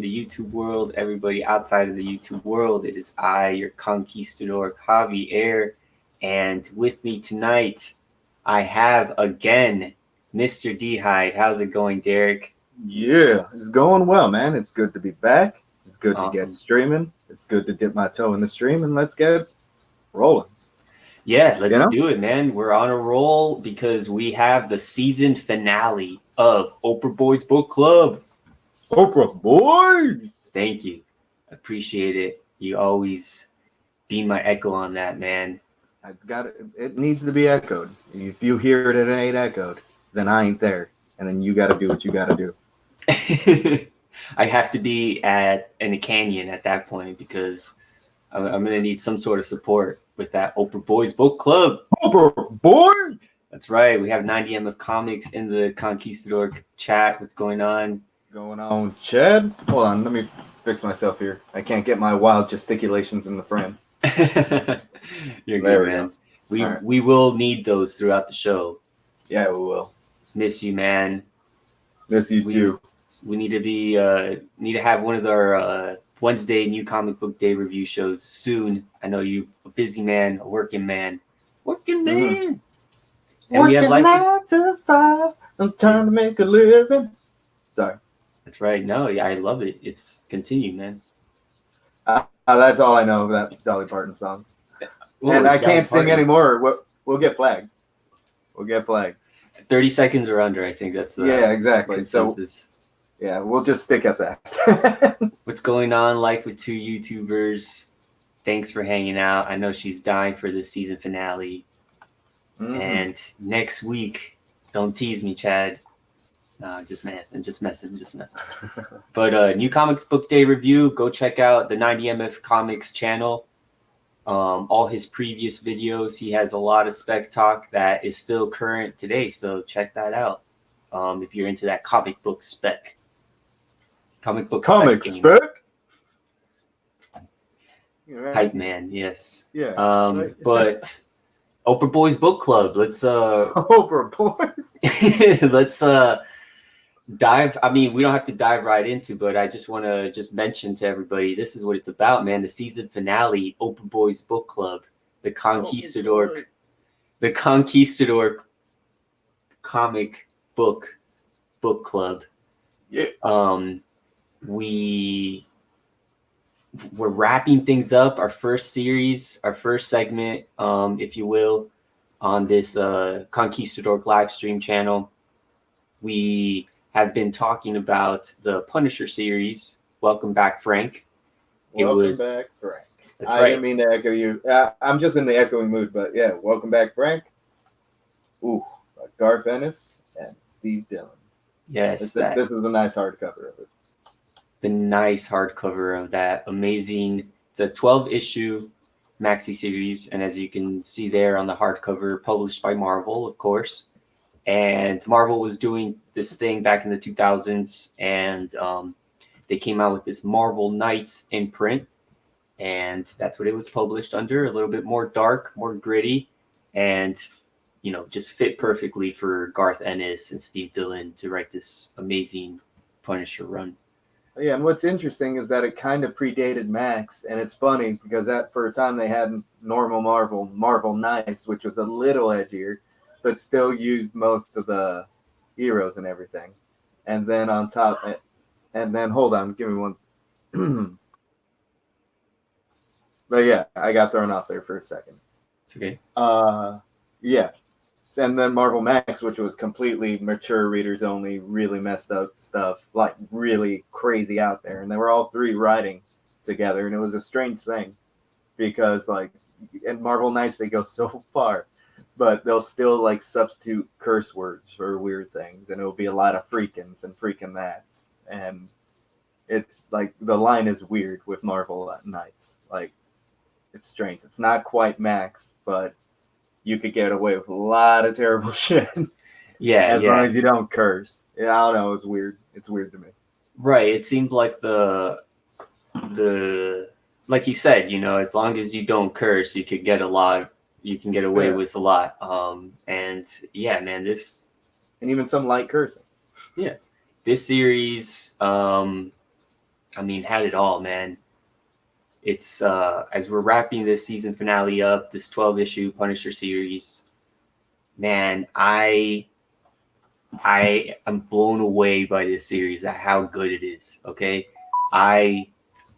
the YouTube world, everybody outside of the YouTube world. It is I, your conquistador Javier, and with me tonight, I have again Mr. D-Heid. How's it going, Derek? Yeah, it's going well, man. It's good to be back. It's good to Awesome. get streaming. It's good to dip my toe in the stream, and let's get rolling. Yeah, let's You know? do it, man. We're on a roll because we have the season finale of Oprah Boys Book Club. Oprah Boys! Thank you. Appreciate it. You always be my echo on that, man. It needs to be echoed. If you hear it and it ain't echoed, then I ain't there. And then you got to do what you got to do. I have to be in a canyon at that point because I'm going to need some sort of support with that Oprah Boys Book Club. Oprah Boys! That's right. We have 90MF Comics in the Conquistadork chat. What's going on? Going on, Chad? Hold on, let me fix myself here. I can't get my wild gesticulations in the frame. You're There good, we man. Right. We will need those throughout the show. Yeah, we will. Miss you, man. Miss you too. We need to have one of our Wednesday New Comic Book Day review shows soon. I know you a busy man, a working man. And we have 9 to 5. I'm trying to make a living. Sorry. That's right. No, yeah, I love it. It's continue, man. That's all I know of that Dolly Parton song. Ooh, and I can't sing anymore. We'll get flagged. 30 seconds or under, I think that's the exactly. consensus. So yeah, we'll just stick at that. What's going on, Life with Two YouTubers? Thanks for hanging out. I know she's dying for the season finale. Mm-hmm. And next week, don't tease me, Chad. No, just messing. But New Comics Book Day review, go check out the 90MF Comics channel. All his previous videos, he has a lot of spec talk that is still current today, so check that out. If you're into that comic book spec. Comic spec? Hype man, yes. Yeah. But Oprah Boys Book Club, let's Oprah Boys. Let's dive. I mean, we don't have to dive right into, but I just want to mention to everybody, this is what it's about, man. The season finale, Oprah Boys Book Club, the Conquistadork comic book club. Yeah. We're wrapping things up. Our first series, our first segment, if you will, on this Conquistadork live stream channel. We have been talking about the Punisher series. Welcome back, Frank. Welcome back, Frank. That's right. Didn't mean to echo you. I'm just in the echoing mood, but yeah, welcome back, Frank. Ooh, Garth Ennis and Steve Dillon. Yes, this is a nice hardcover of it. The nice hardcover of that. Amazing. It's a 12-issue maxi series, and as you can see there on the hardcover, published by Marvel, of course. And Marvel was doing this thing back in the 2000s, and they came out with this Marvel Knights imprint, and that's what it was published under. A little bit more dark, more gritty, and just fit perfectly for Garth Ennis and Steve Dillon to write this amazing Punisher run. Yeah, and what's interesting is that it kind of predated Max, and it's funny because for a time they had normal Marvel Knights, which was a little edgier, but still used most of the heroes and everything. And then on top, and then hold on, give me one. But yeah, I got thrown off there for a second. It's okay. Yeah. And then Marvel Max, which was completely mature readers only, really messed up stuff, like really crazy out there. And they were all three writing together. And it was a strange thing because in Marvel Knights, they go so far. But they'll still substitute curse words for weird things, and it'll be a lot of freakins and freaking that's, and it's the line is weird with Marvel Knights. It's strange. It's not quite Max, but you could get away with a lot of terrible shit. Yeah, as long as you don't curse. Yeah, I don't know. It's weird. It's weird to me. Right. It seemed like the like you said, as long as you don't curse, you could get a lot. You can get away with a lot. And yeah, man, and even some light cursing. Yeah. This series, I mean, had it all, man. It's as we're wrapping this season finale up, this 12 issue Punisher series, man, I am blown away by this series at how good it is. Okay, I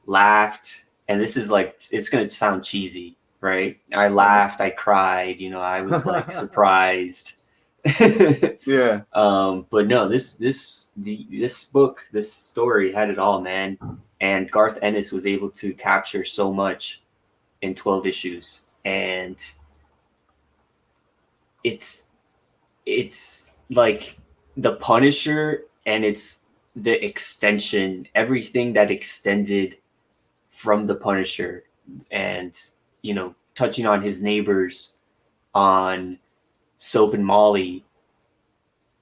laughed, and this is like, it's gonna sound cheesy, right? I laughed, I cried, you know, I was like surprised. Yeah. But no, this book, this story had it all, man. And Garth Ennis was able to capture so much in 12 issues, and it's like the Punisher, and it's the extension, everything that extended from the Punisher, and you know, touching on his neighbors, on Soap and Molly,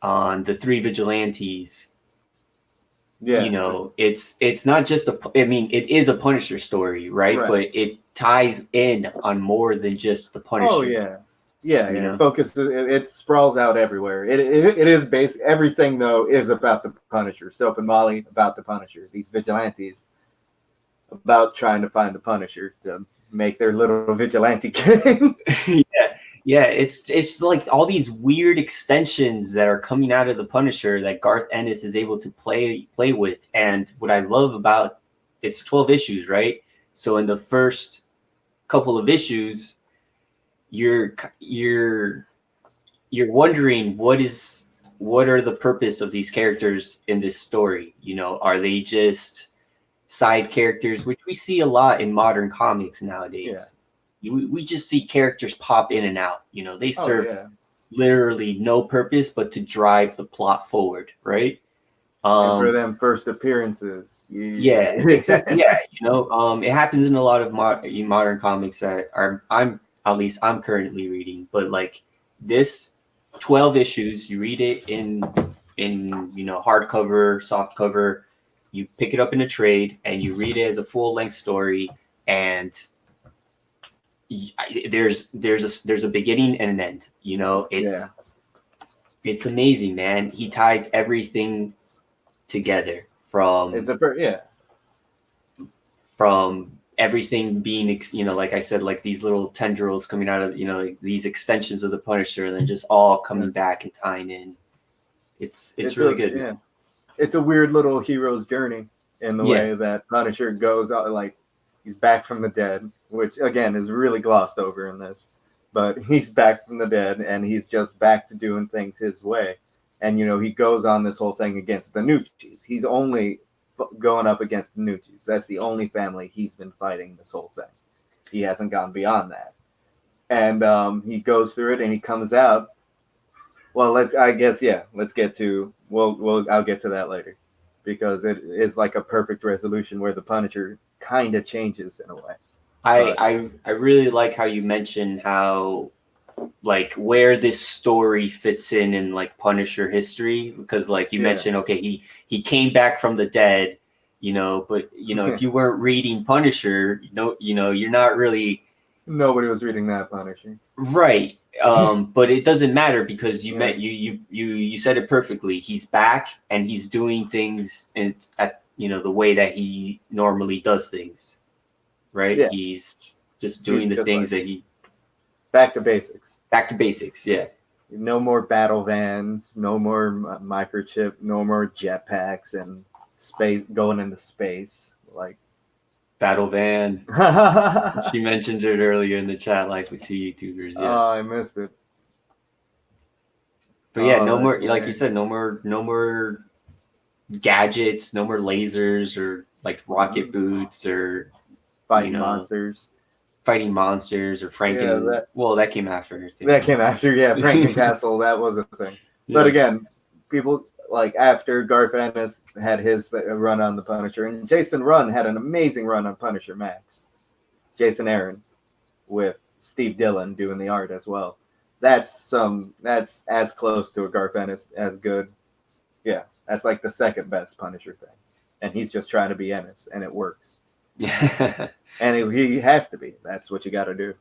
on the three vigilantes. Yeah. You know, it's not just I mean, it is a Punisher story, right? But it ties in on more than just the Punisher. Oh yeah. Yeah, You yeah. know? Focused. It sprawls out everywhere. It is basic. Everything though is about the Punisher. Soap and Molly about the Punisher. These vigilantes about trying to find the Punisher to make their little vigilante gang. Yeah. It's like all these weird extensions that are coming out of the Punisher that Garth Ennis is able to play with. And what I love about, it's 12 issues, right? So in the first couple of issues, you're wondering what are the purpose of these characters in this story. You know, are they just side characters, which we see a lot in modern comics nowadays? We just see characters pop in and out. You know, they serve literally no purpose but to drive the plot forward, right? And for them first appearances, exactly. Yeah, you know, it happens in a lot of modern comics that I'm currently reading. But like this 12 issues, you read it in you know, hardcover, soft cover, you pick it up in a trade, and you read it as a full-length story, and there's a beginning and an end. You know, it's amazing, man. He ties everything together from everything being, you know, like I said, like these little tendrils coming out of, you know, like these extensions of the Punisher, and then just all coming back and tying in. It's really good. Yeah, it's a weird little hero's journey in the way that Punisher goes out, like he's back from the dead, which again is really glossed over in this, but he's back from the dead and he's just back to doing things his way. And, you know, he goes on this whole thing against the Nucci's. He's only going up against the Nucci's. That's the only family he's been fighting this whole thing. He hasn't gone beyond that. And he goes through it and he comes out. Well, let's get to, I'll get to that later, because it is like a perfect resolution where the Punisher kind of changes in a way. I really like how you mentioned how, like, where this story fits in like Punisher history, because like you mentioned, okay, he came back from the dead, you know, but you know, if you weren't reading Punisher, you know, you're not really, nobody was reading that Punisher, right? But it doesn't matter, because you said it perfectly. He's back and he's doing things at, you know, the way that he normally does things, right? He's just doing the things that he. Back to basics. Yeah. No more battle vans, no more microchip, no more jetpacks and space going into space. Like battle van. She mentioned it earlier in the chat, like with two YouTubers. Yes. Oh, I missed it. But yeah, no more. Like you said, no more gadgets, no more lasers or like rocket boots or fighting monsters. Fighting monsters or Franken. Well, that came after. That came after, Franken Castle. That was a thing. But again, people like after Garth Ennis had his run on the Punisher, and Jason Runn had an amazing run on Punisher Max. Jason Aaron with Steve Dillon doing the art as well. That's as close to a Garth Ennis as good. Yeah, that's like the second best Punisher thing, and he's just trying to be Ennis, and it works. Yeah. And he has to be. That's what you got to do.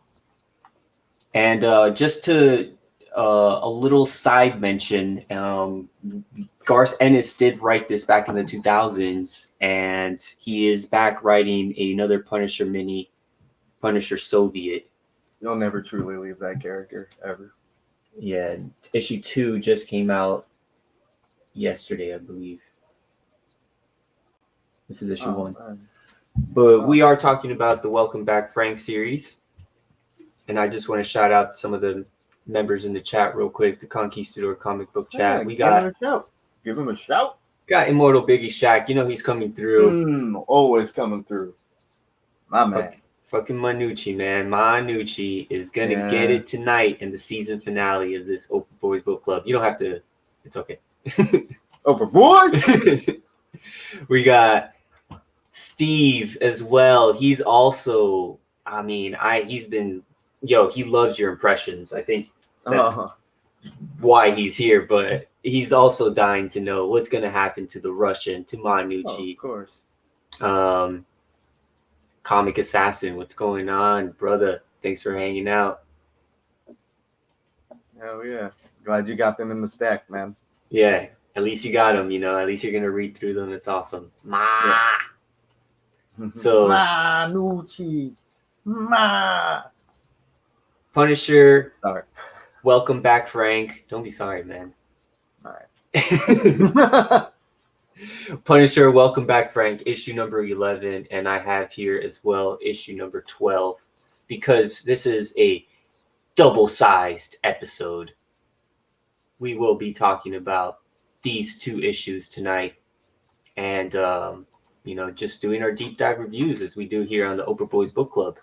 And just to a little side mention, Garth Ennis did write this back in the 2000s, and he is back writing another Punisher mini, Punisher Soviet. You'll never truly leave that character ever. Yeah, issue 2 just came out yesterday, I believe. This is issue 1. Man. But we are talking about the Welcome Back Frank series. And I just want to shout out some of the members in the chat real quick, the Conquistador comic book chat. We got Give him a shout. Got Immortal Biggie Shack. You know he's coming through. Always coming through. My man. Fucking Manucci, man. Manucci is going to get it tonight in the season finale of this Oprah Boys Book Club. You don't have to. It's okay. Oprah Boys? We got Steve as well. He's also, he's been, he loves your impressions. I think that's why he's here, but he's also dying to know what's going to happen to the Russian, to Manucci. Of course. Comic Assassin, what's going on, brother? Thanks for hanging out. Hell yeah. Glad you got them in the stack, man. Yeah, at least you got them, at least you're going to read through them. It's awesome. Yeah. So, Manucci. Punisher. Sorry. Welcome back, Frank. Don't be sorry, man. All right. Punisher, Welcome Back, Frank, issue number 11. And I have here as well issue number 12, because this is a double-sized episode. We will be talking about these 2 issues tonight. And, just doing our deep dive reviews as we do here on the Oprah Boys Book Club.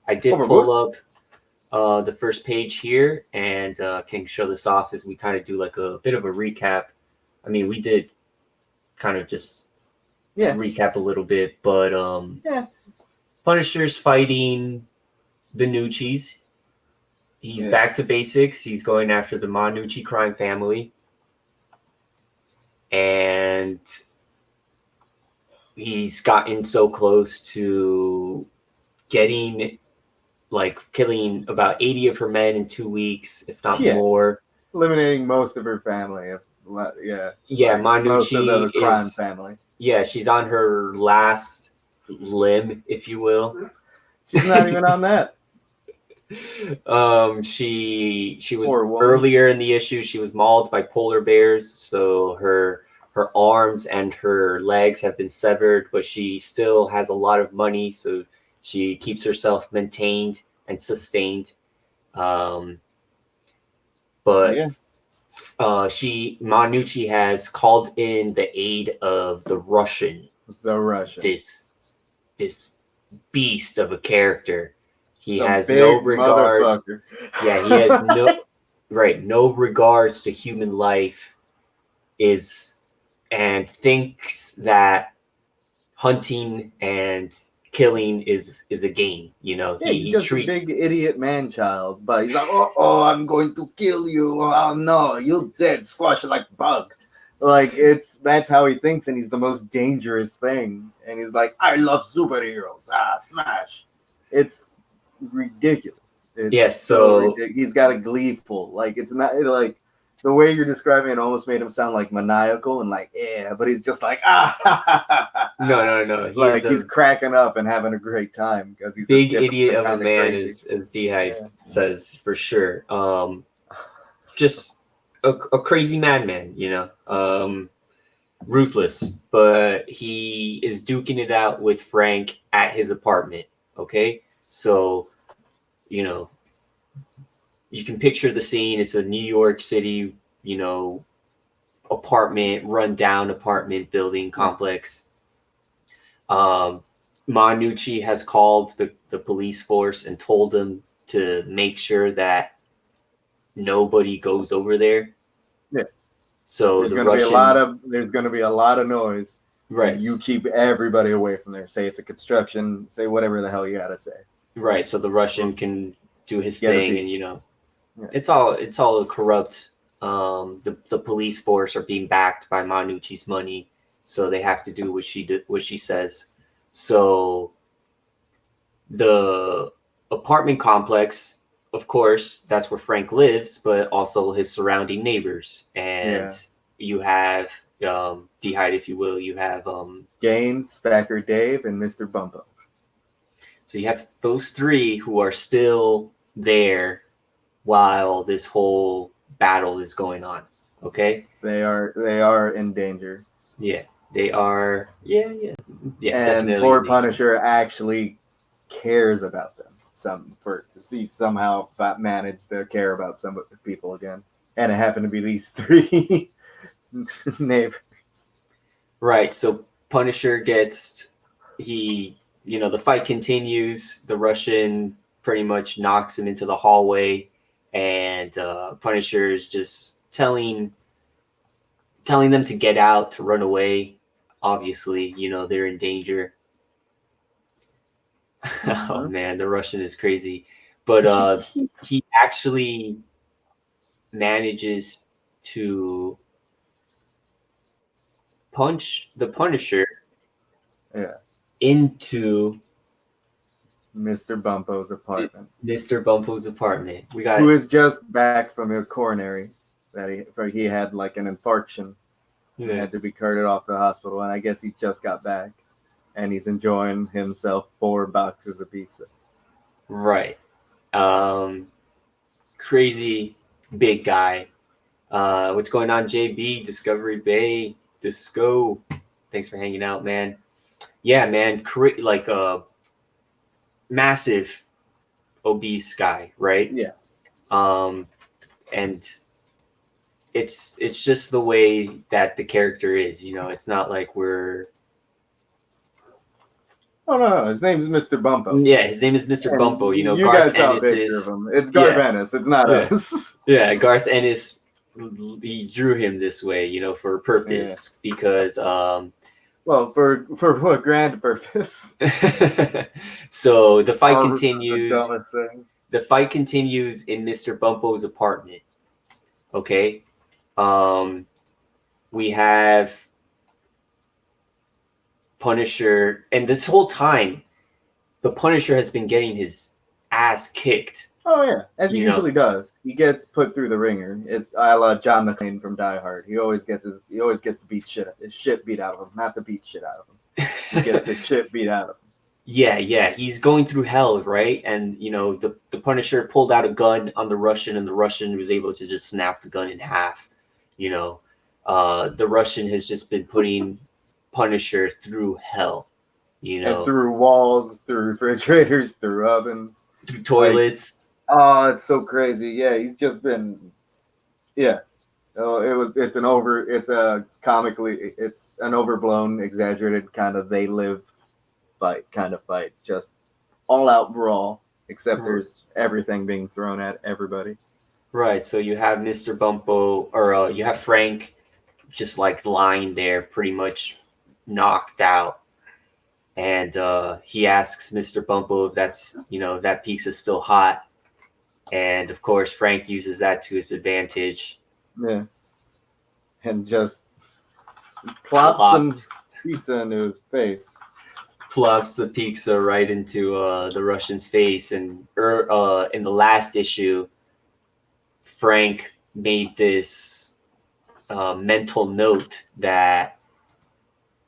I did pull up the first page here and can show this off as we kind of do like a bit of a recap. We did kind of just recap a little bit, but Punisher's fighting the Nucci's. He's back to basics. He's going after the Manucci crime family. And he's gotten so close to killing about 80 of her men in 2 weeks, if not more. Eliminating most of her family. Manucci most of the crime is family. Yeah, she's on her last limb, if you will. She's not even on that. She was earlier in the issue. She was mauled by polar bears, so her arms and her legs have been severed, but she still has a lot of money, so she keeps herself maintained and sustained. Manucci has called in the aid of the Russian. This beast of a character. He has no regard. Yeah, he has no regards to human life. And thinks that hunting and killing is a game. He's just a big idiot man-child, but he's like, oh, I'm going to kill you. Oh no, you're dead, squash like bug. Like that's how he thinks, and he's the most dangerous thing. And he's like, I love superheroes. Smash. It's ridiculous. So he's got a gleeful, it's not like the way you're describing it almost made him sound like maniacal and but he's just like no. He's cracking up and having a great time because he's big idiot of a man, as D-Heid says, for sure. Just a crazy madman, ruthless, but he is duking it out with Frank at his apartment. Okay, so you can picture the scene. It's a New York City, rundown apartment building complex. Manucci has called the police force and told them to make sure that nobody goes over there. Yeah. So there's going to be a lot of noise. Right. You keep everybody away from there. Say it's a construction. Say whatever the hell you got to say. Right. So the Russian can do his thing, and it's all corrupt. The police force are being backed by Manucci's money, so they have to do what she says. So the apartment complex, of course, that's where Frank lives, but also his surrounding neighbors. And you have D-Heid, if you will. You have Gaines, Spacker Dave, and Mr. Bumpo. so you have those three who are still there while this whole battle is going on. Okay. They are in danger. Yeah, they are. Yeah. And Definitely poor in danger. Punisher actually cares about them. He somehow managed to care about some people again, and it happened to be these three neighbors. Right. So Punisher the fight continues. The Russian pretty much knocks him into the hallway, and Punisher is just telling them to get out, to run away. Obviously, they're in danger. Oh man, the Russian is crazy. But he actually manages to punch the Punisher into Mr. Bumpo's apartment. Mr. Bumpo's apartment. Who is just back from a coronary that he had like an infarction. He had to be carted off to the hospital, and I guess he just got back, and he's enjoying himself 4 boxes of pizza. Right. Crazy big guy. What's going on, JB? Discovery Bay, Disco. Thanks for hanging out, man. Yeah, man. Like a massive obese guy, right? Yeah. And it's just the way that the character is, it's not like we're. Oh no, his name is Mr. Bumpo. Yeah, his name is Mr. Bumpo. You Garth guys saw Ennis a picture of him. It's Garth Ennis. It's not us. Yeah, Garth Ennis. He drew him this way, for a purpose because. Well, for what grand purpose? So the fight continues. The fight continues in Mr. Bumpo's apartment. Okay. We have Punisher, and this whole time, the Punisher has been getting his ass kicked. Oh yeah, as he usually does. He gets put through the ringer. It's a la John McClane from Die Hard. He always gets to beat his shit beat out of him. Not to beat shit out of him. He gets the shit beat out of him. Yeah. He's going through hell, right? And the Punisher pulled out a gun on the Russian, and the Russian was able to just snap the gun in half. The Russian has just been putting Punisher through hell. And through walls, through refrigerators, through ovens, through toilets. It's so crazy. Yeah, he's just been. Yeah, it's an overblown, exaggerated kind of they live fight. Just all out brawl. Except there's everything being thrown at everybody. Right. So you have Mr. Bumpo, or you have Frank, just like lying there, pretty much knocked out. And he asks Mr. Bumpo if that's, that pizza's still hot. And of course, Frank uses that to his advantage. Yeah. And just plops some pizza into his face. Plops the pizza right into the Russian's face. And in the last issue, Frank made this mental note that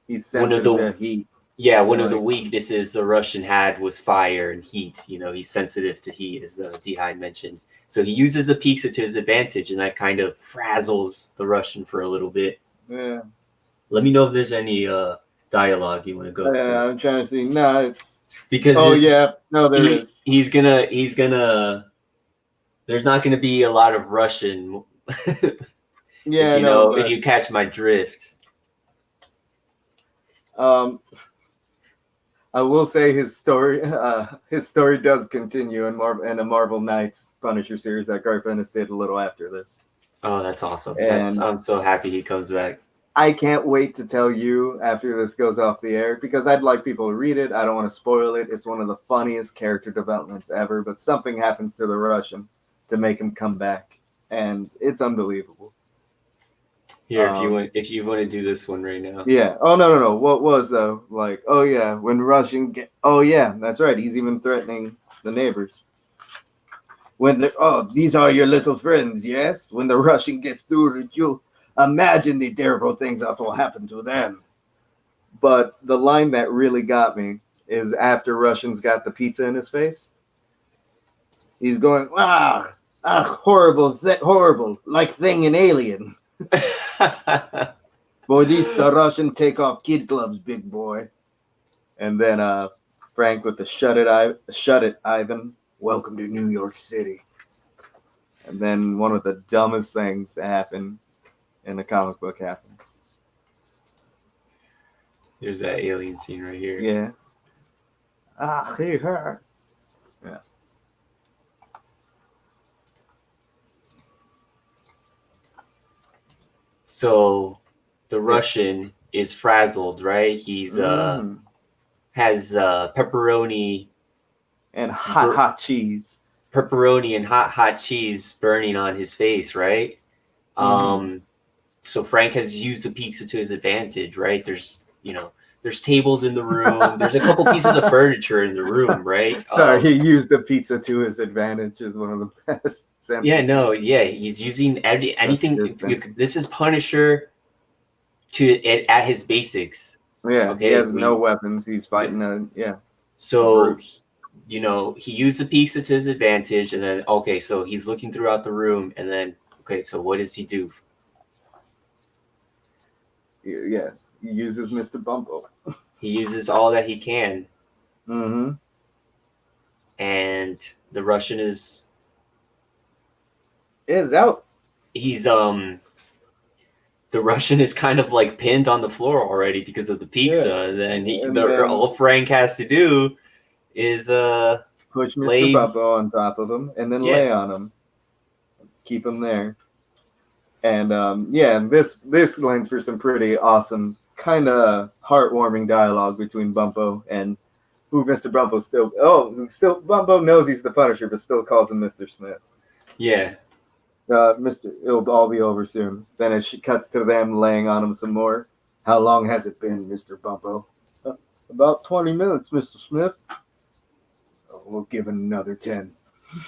he's sensing the heat. Yeah, one of the weaknesses the Russian had was fire and heat. He's sensitive to heat, as D-Heid mentioned. So he uses the pizza to his advantage, and that kind of frazzles the Russian for a little bit. Yeah. Let me know if there's any dialogue you want to go through. Yeah, I'm trying to see. No, it's because there is. He's gonna. There's not gonna be a lot of Russian. Yeah, if you catch my drift. I will say his story does continue in a Marvel Knights Punisher series that Garth Ennis did a little after this. Oh, that's awesome. And I'm so happy he comes back. I can't wait to tell you after this goes off the air because I'd like people to read it. I don't want to spoil it. It's one of the funniest character developments ever, but something happens to the Russian to make him come back, and it's unbelievable. Here, if you want to do this one right now. Yeah. Oh no. What was though? Like, oh yeah, when Russian oh yeah, that's right. He's even threatening the neighbors. These are your little friends, yes? When the Russian gets through it, Imagine the terrible things that will happen to them. But the line that really got me is after Russian's got the pizza in his face. He's going, horrible, horrible, like thing in Alien. Boy, these the Russian take off kid gloves, big boy. And then Frank with the shut it, Ivan. Welcome to New York City. And then one of the dumbest things to happen in a comic book happens. There's that alien scene right here. Yeah. He hurts. Yeah. So the Russian is frazzled, right? He's has pepperoni and hot cheese. Pepperoni and hot cheese burning on his face, right? So Frank has used the pizza to his advantage, right? There's tables in the room. There's a couple pieces of furniture in the room, right? Sorry, he used the pizza to his advantage is one of the best sentences. He's using anything. This is Punisher at his basics. Yeah, okay, he has no weapons. He's fighting So, he used the pizza to his advantage, and then so he's looking throughout the room, and then so what does he do? Yeah, he uses Mr. Bumpo. He uses all that he can. Mm-hmm. And the Russian is out. He's the Russian is kind of like pinned on the floor already because of the pizza. And then all Frank has to do is push Mr. Bumpo on top of him and then lay on him. Keep him there. And this lends for some pretty awesome, kind of heartwarming dialogue between Bumpo and who Mr. Bumpo Bumpo knows he's the Punisher, but still calls him Mr. Smith. Yeah. It'll all be over soon. Then as she cuts to them laying on him some more. How long has it been, Mr. Bumpo? About 20 minutes, Mr. Smith. We'll give it another 10.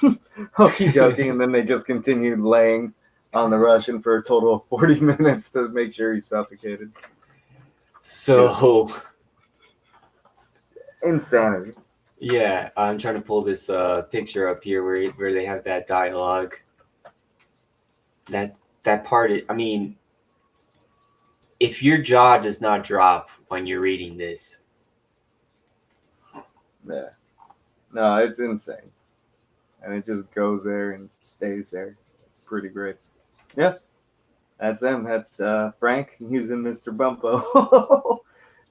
Okie dokie, and then they just continued laying on the Russian for a total of 40 minutes to make sure he's suffocated. So insanity. Yeah, I'm trying to pull this picture up here where they have that dialogue. That part, if your jaw does not drop when you're reading this. Yeah. No, it's insane. And it just goes there and stays there. It's pretty great. Yeah. That's them. That's Frank using Mr. Bumpo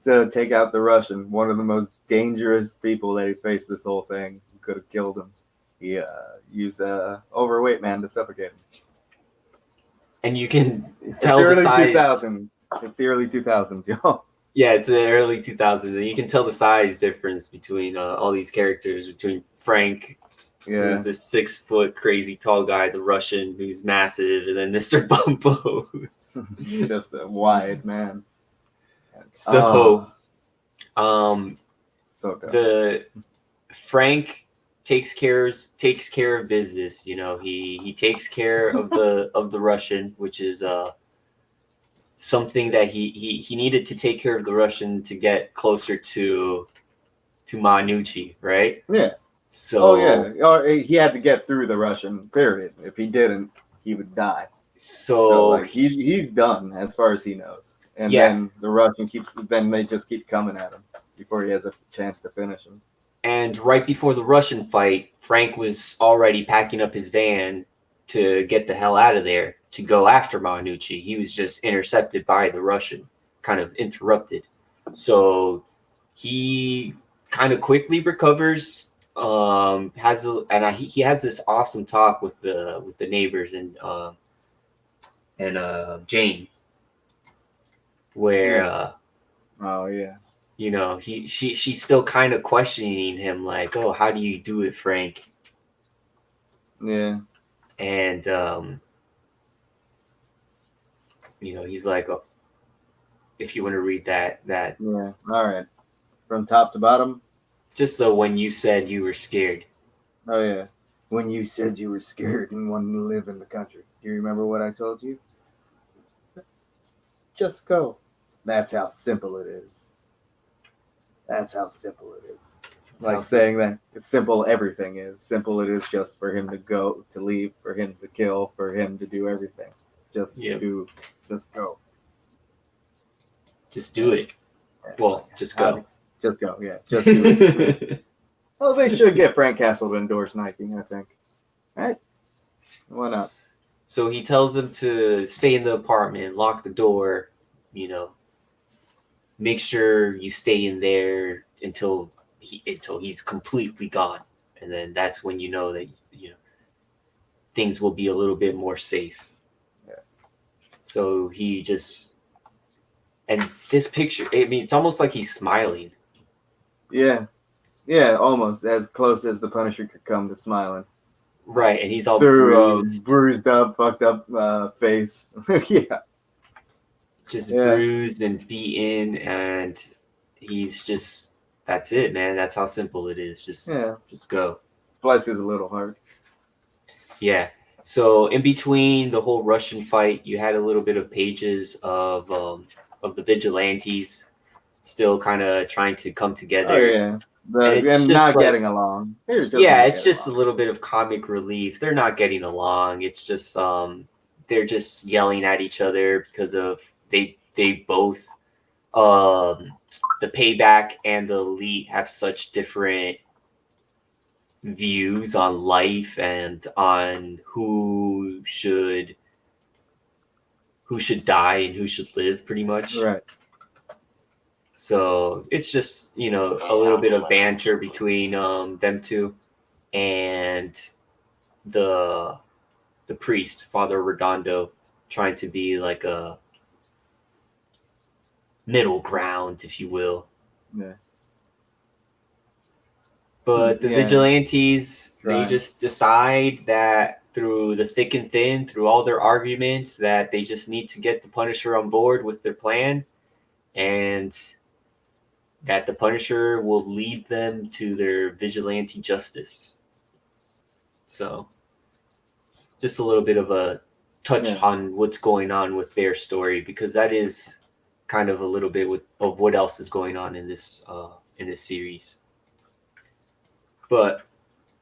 to take out the Russian. One of the most dangerous people that he faced this whole thing. Could have killed him. He used an overweight man to suffocate him. And you can tell the size. 2000s. It's the early 2000s, y'all. Yeah, it's the early 2000s, and you can tell the size difference between all these characters. Between Frank, who's this 6 foot crazy tall guy, the Russian who's massive, and then Mr. Bumpo, who's just a wide man. So, the Frank takes care of business. He takes care of the Russian, which is something that he needed to take care of the Russian to get closer to Manucci, right? Yeah. So he had to get through the Russian, period. If he didn't, he would die. So he's done as far as he knows. And then the Russian they just keep coming at him before he has a chance to finish him. And right before the Russian fight, Frank was already packing up his van to get the hell out of there to go after Manucci. He was just intercepted by the Russian, kind of interrupted. So he kind of quickly recovers. He has this awesome talk with the neighbors and Jane, where she's still kind of questioning him, like, oh, how do you do it, Frank? Yeah. And he's like, oh, if you want to read that. Yeah. All right. From top to bottom. Just when you said you were scared. Oh yeah. When you said you were scared and wanted to live in the country. Do you remember what I told you? Just go. That's how simple it is. That's how simple it is. Like saying that it's simple everything is. Simple it is just for him to go, to leave, for him to kill, for him to do everything. Just go. Just do it. Well, just go. Just go, yeah. Just do it. Well, they should get Frank Castle to endorse Nike, I think. Right? Why not? So he tells him to stay in the apartment, lock the door, make sure you stay in there until he's completely gone. And then that's when you know that things will be a little bit more safe. Yeah. So he just, and this picture, I mean, it's almost like he's smiling. Yeah. Yeah, almost as close as the Punisher could come to smiling. Right, and he's all bruised up, fucked up face. Yeah. Just bruised and beaten, and he's just, that's it, man. That's how simple it is. Just go. Bless is a little hard. Yeah. So in between the whole Russian fight, you had a little bit of pages of the vigilantes still kind of trying to come together. Oh yeah. And not getting along. It's just a little bit of comic relief. They're not getting along. It's just they're just yelling at each other because of they both the Payback and the Elite have such different views on life and on who should die and who should live, pretty much. Right. So it's just, a little bit of banter between them two, and the priest, Father Redondo, trying to be like a middle ground, if you will. Yeah. But the vigilantes, they just decide that through the thick and thin, through all their arguments, that they just need to get the Punisher on board with their plan, and that the Punisher will lead them to their vigilante justice. So, just a little bit of a touch on what's going on with their story, because that is kind of a little bit of what else is going on in this series. But,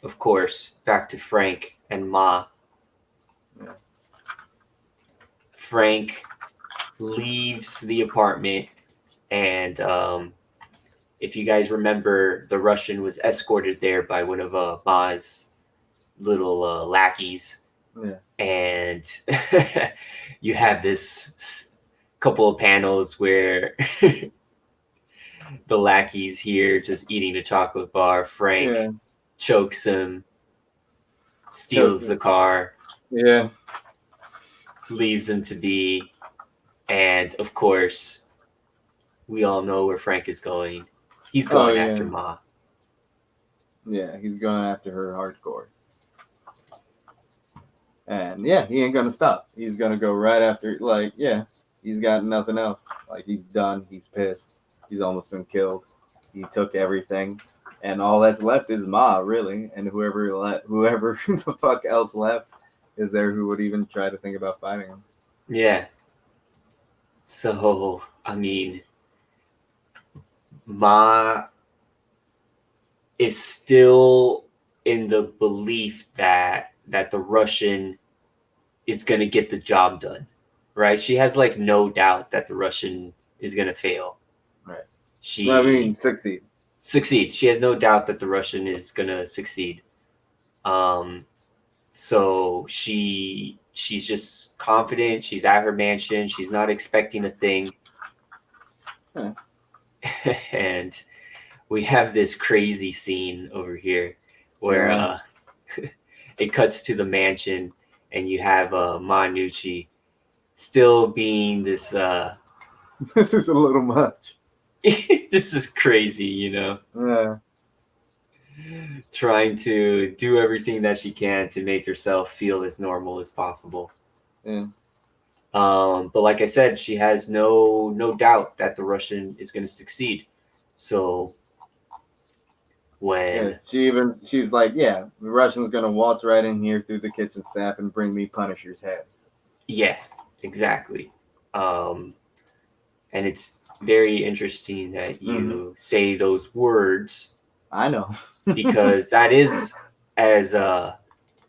of course, back to Frank and Ma. Yeah. Frank leaves the apartment, and if you guys remember, the Russian was escorted there by one of Ma's little lackeys. Yeah. And you have this couple of panels where the lackey's here just eating a chocolate bar. Frank chokes him, steals the car, leaves him to be. And, of course, we all know where Frank is going. He's going after Ma. Yeah, he's going after her hardcore. And he ain't gonna stop. He's gonna go right after, he's got nothing else. Like, he's done. He's pissed. He's almost been killed. He took everything. And all that's left is Ma, really. And whoever the fuck else left is there who would even try to think about fighting him. Yeah. So, I mean, Ma is still in the belief that the Russian is going to get the job done, right? She has no doubt that the Russian is going to fail. Right. Succeed. She has no doubt that the Russian is going to succeed. So she's just confident. She's at her mansion. She's not expecting a thing. Huh. And we have this crazy scene over here where it cuts to the mansion, and you have Manucci still being this. This is a little much. This is crazy, Yeah. Trying to do everything that she can to make herself feel as normal as possible. Yeah. But like I said, she has no doubt that the Russian is going to succeed. So when she's like, the Russian's going to waltz right in here through the kitchen staff and bring me Punisher's head. Yeah, exactly. and it's very interesting that you say those words. I know. Because that is, as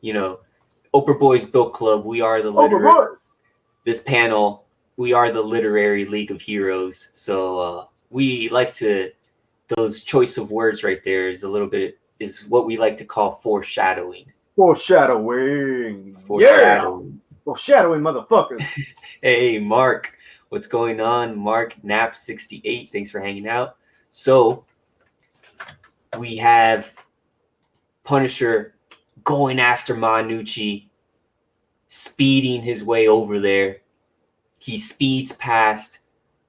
you know, Oprah Boys Book Club, we are the this panel, we are the literary league of heroes. So we like to, those choice of words right there is is what we like to call foreshadowing. Foreshadowing. Foreshadowing. Yeah. Foreshadowing, motherfuckers. Hey, Mark. What's going on? Mark Knapp68. Thanks for hanging out. So we have Punisher going after Manucci, speeding his way over there. He speeds past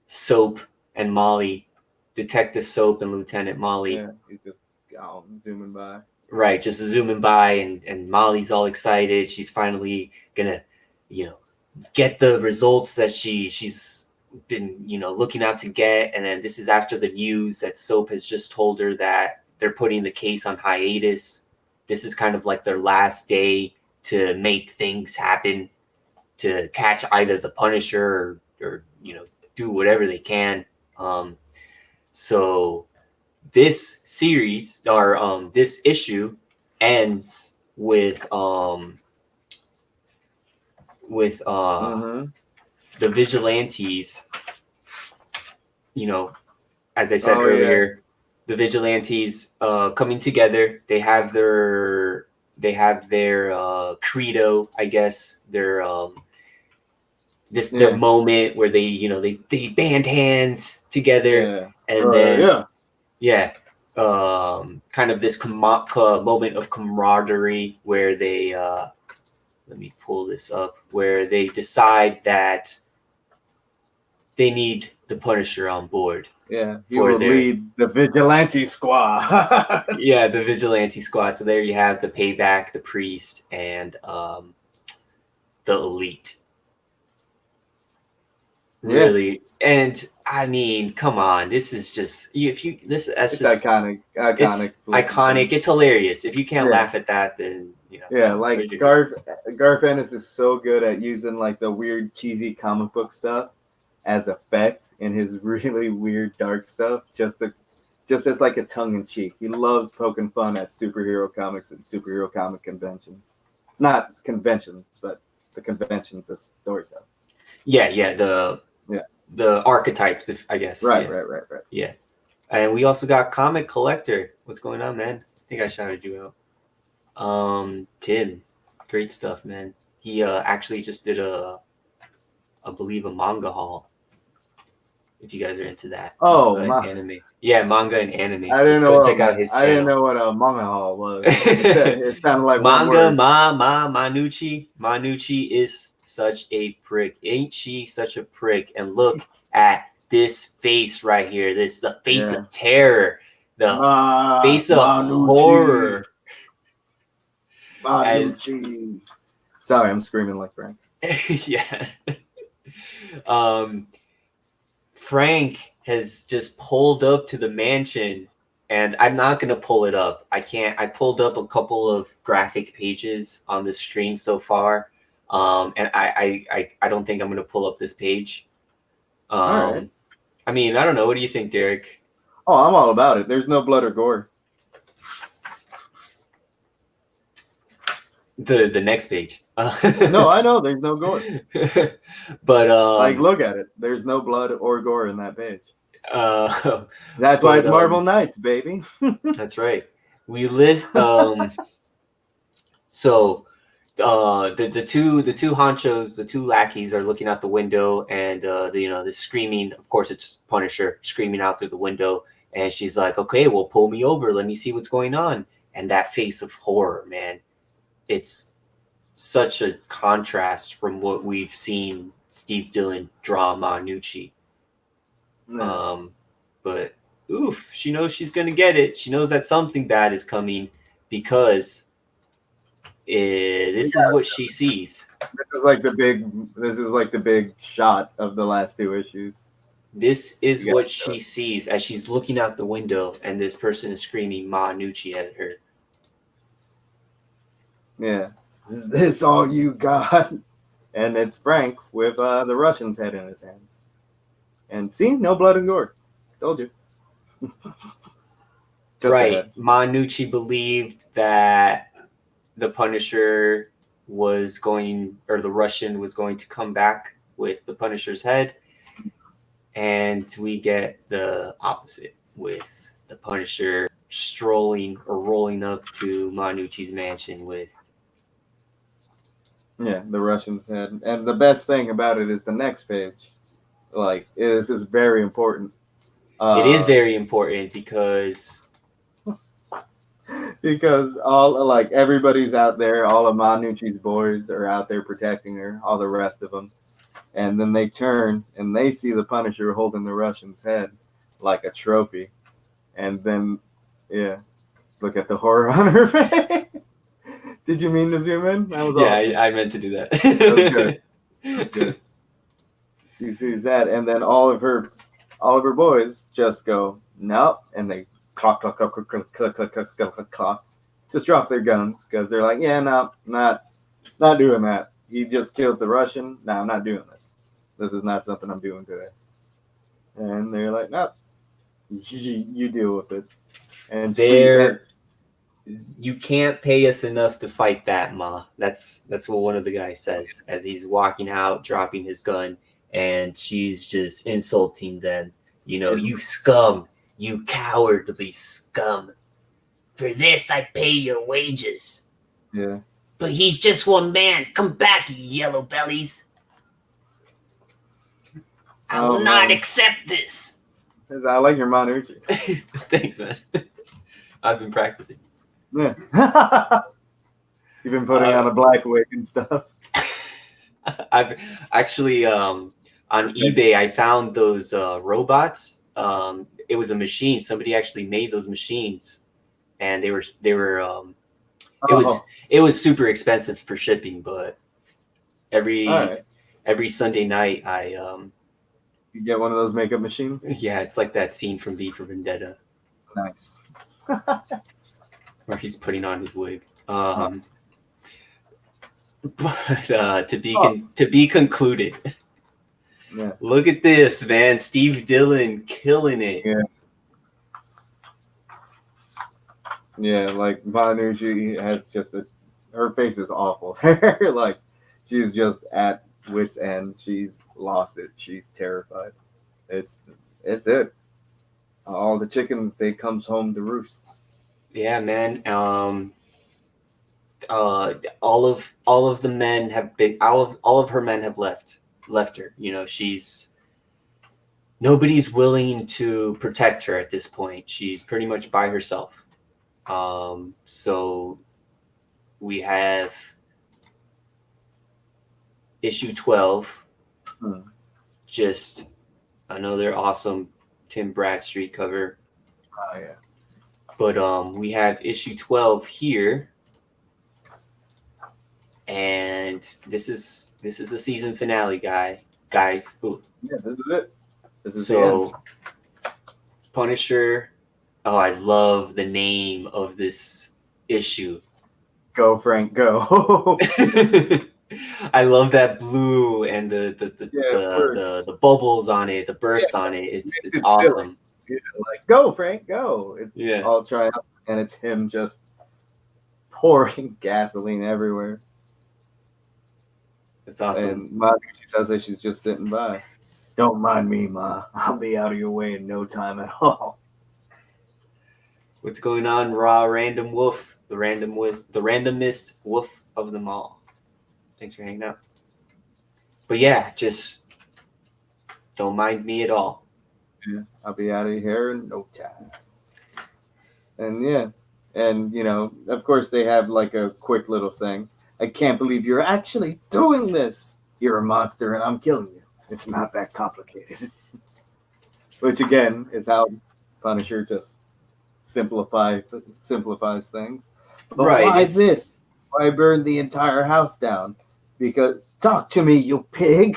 Soap and Molly, Detective Soap and Lieutenant Molly. Yeah, he's just zooming by. Right, just zooming by, and Molly's all excited. She's finally gonna, get the results that she's been, looking out to get. And then this is after the news that Soap has just told her that they're putting the case on hiatus. This is kind of like their last day to make things happen, to catch either the Punisher or do whatever they can. So this series, or this issue, ends with the vigilantes. As I said earlier, the vigilantes coming together. They have their credo, I guess. Their their moment where they band hands together, and then kind of this moment of camaraderie where they let me pull this up, where they decide that they need the Punisher on board. Yeah, he will lead the vigilante squad. Yeah, the vigilante squad. So there you have the Payback, the Priest, and the Elite. Really, and I mean, come on, this is just it's iconic. It's iconic. It's hilarious. If you can't laugh at that, then Yeah, like Garth Ennis is so good at using like the weird, cheesy comic book stuff as effect in his really weird, dark stuff, just as like a tongue in cheek. He loves poking fun at superhero comics and superhero comic conventions. Not conventions, but the conventions of storytelling. The archetypes, I guess. Right. Yeah. And we also got Comic Collector. What's going on, man? I think I shouted you out. Tim, great stuff, man. He actually just did I believe a manga haul. If you guys are into that. Anime. Yeah, manga and anime. I didn't know. Check out his channel. I didn't know what a manga haul was. It sounded like manga. Manucci. Manucci is such a prick. Ain't she such a prick? And look at this face right here. This the face of terror. The face of horror. Manucci. Sorry, I'm screaming like Frank. Yeah. Frank has just pulled up to the mansion, and I'm not going to pull it up. I can't. I pulled up a couple of graphic pages on the stream so far, and I don't think I'm going to pull up this page. All right. I mean, I don't know. What do you think, Derek? Oh, I'm all about it. There's no blood or gore. The next page. No, I know there's no gore. But like, look at it. There's no blood or gore in that page. That's why it's Marvel Knights, baby. That's right. We live. So the two honchos, the two lackeys, are looking out the window, and the screaming. Of course, it's Punisher screaming out through the window, and she's like, "Okay, well, pull me over. Let me see what's going on." And that face of horror, man. It's such a contrast from what we've seen Steve Dillon draw Manucci. But oof, she knows she's gonna get it. She knows that something bad is coming because this is what she sees. This is like the big shot of the last two issues. This is what she sees as she's looking out the window, and this person is screaming Manucci at her. Yeah. Is this all you got? And it's Frank with the Russian's head in his hands. And see, no blood and gore. Told you. Right. Manucci believed that the Punisher was going, or the Russian was going to come back with the Punisher's head. And we get the opposite with the Punisher strolling or rolling up to Manucci's mansion with. Yeah, the Russian's head. And the best thing about it is the next page. Like, this is very important. It is very important because all like everybody's out there, all of Manucci's boys are out there protecting her, all the rest of them. And then they turn and they see the Punisher holding the Russian's head like a trophy. And then, yeah, look at the horror on her face. Did you mean to zoom in? That was awesome. I meant to do that. That was good. That was good. She sees that, and then all of her boys just go nope, and they clock, just drop their guns because they're like, yeah, no, not doing that. He just killed the Russian. No, I'm not doing this. This is not something I'm doing today. And they're like, no, you deal with it. And you can't pay us enough to fight that, Ma. That's what one of the guys says as he's walking out, dropping his gun, and she's just insulting them. You know, you scum, you cowardly scum. For this, I pay your wages. Yeah. But he's just one man. Come back, you yellow bellies. I will not accept this. I like your Manucci. Thanks, man. I've been practicing. Yeah. You've been putting on a black wig and stuff. I've actually on eBay I found those robots. It was a machine. Somebody actually made those machines, and they were it was super expensive for shipping, but every Sunday night you get one of those makeup machines. Yeah, it's like that scene from V for Vendetta. Nice. Where he's putting on his wig. But to be concluded. Yeah. Look at this, man. Steve Dillon killing it. Yeah. Yeah, like Manucci has just her face is awful. Like she's just at wit's end. She's lost it. She's terrified. It's it. All the chickens, they comes home to roosts. Yeah, man. All of the men have been all of her men have left her. You know, nobody's willing to protect her at this point. She's pretty much by herself. So we have issue 12. Just another awesome Tim Bradstreet cover. Oh yeah. But we have issue 12 here, and this is the season finale, guys. Ooh. Yeah, this is it. This is so the end. Punisher. Oh, I love the name of this issue. Go, Frank, go. I love that blue and the bubbles on it, the burst on it. It's awesome. Yeah, like go, Frank, go. It's all triumphant, and it's him just pouring gasoline everywhere. It's awesome. And Ma, she says that she's just sitting by. Don't mind me, Ma. I'll be out of your way in no time at all. What's going on, Raw Random Wolf? The randomest wolf of them all. Thanks for hanging out. But yeah, just don't mind me at all. Yeah, I'll be out of here in no time. And yeah, and you know, of course they have like a quick little thing. I can't believe you're actually doing this. You're a monster and I'm killing you. It's not that complicated. Which again is how Punisher just simplifies things. But right, why this? Why burn the entire house down? Because talk to me, you pig.